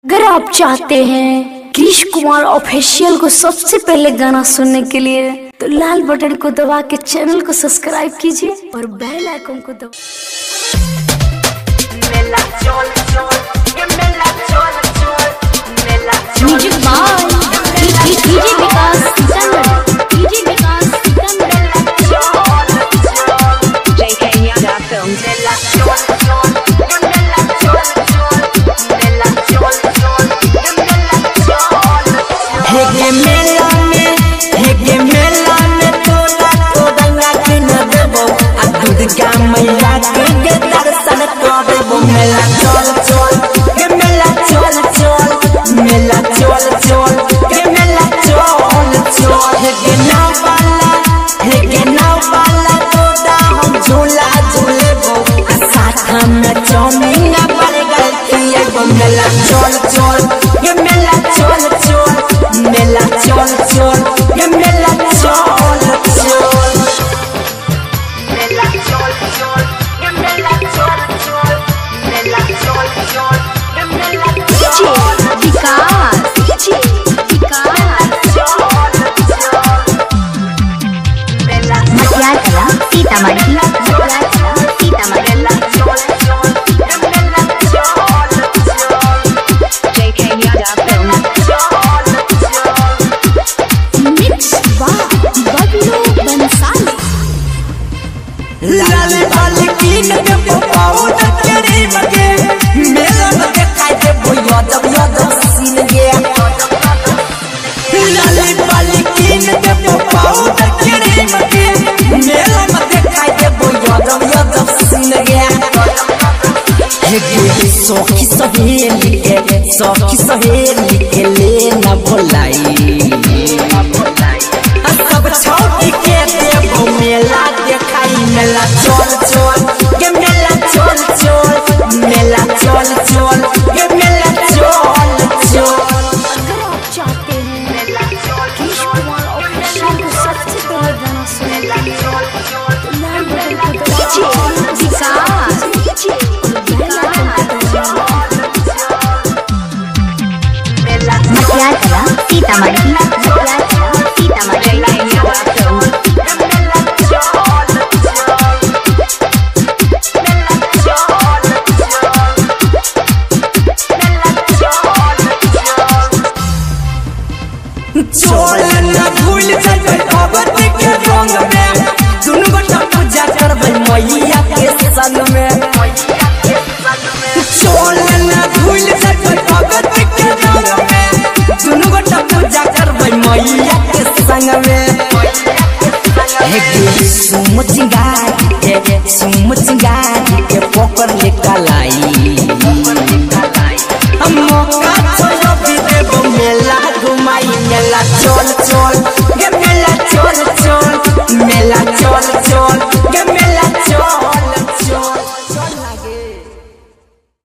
अगर आप चाहते हैं कृष कुमार ऑफिशियल को सबसे पहले गाना सुनने के लिए तो लाल बटन को दबा के चैनल को सब्सक्राइब कीजिए और बेल आइकन को दबा। Music by DJ Vikas DJ Vikas JK Yadav films. मैया के दर्शन करबो मेला चल चल मेला चल चल मेला चल चल मेला चल चल हे नाव वाला तोड़ा हम झूला झूलेबो साथ में चौमिन बर्गर खिएबो मेला चल चल मेला चल चल मेला चल चल मेला चल चल लाले वाले कीन के पपाऊ नचरी मगे मेला में खाई के बोया जब सीन गया। लाले वाले कीन के पपाऊ नचरी मगे मेला में खाई के बोया जब सीन गया। हे सखी सहेली के ले ना भुलाई सब छोटी के देबो मेला देखाई मेला चल चल ये मेला चल चल मेला चल चल ये मेला चल चल। अगर आप चाहते हैं कृष कुमार ऑफिशियल को सबसे पहले गाना सुनने के लिए तो लाल बटन को चोल न भूल जाए भगवती के रंग में दुनु गोटा पूजा करबै मैया के संग में। चोल न भूल जाए भगवती के रंग में दुनु गोटा पूजा करबै मैया के संग में। सुम चिंगारी के पकड़ ले कलाई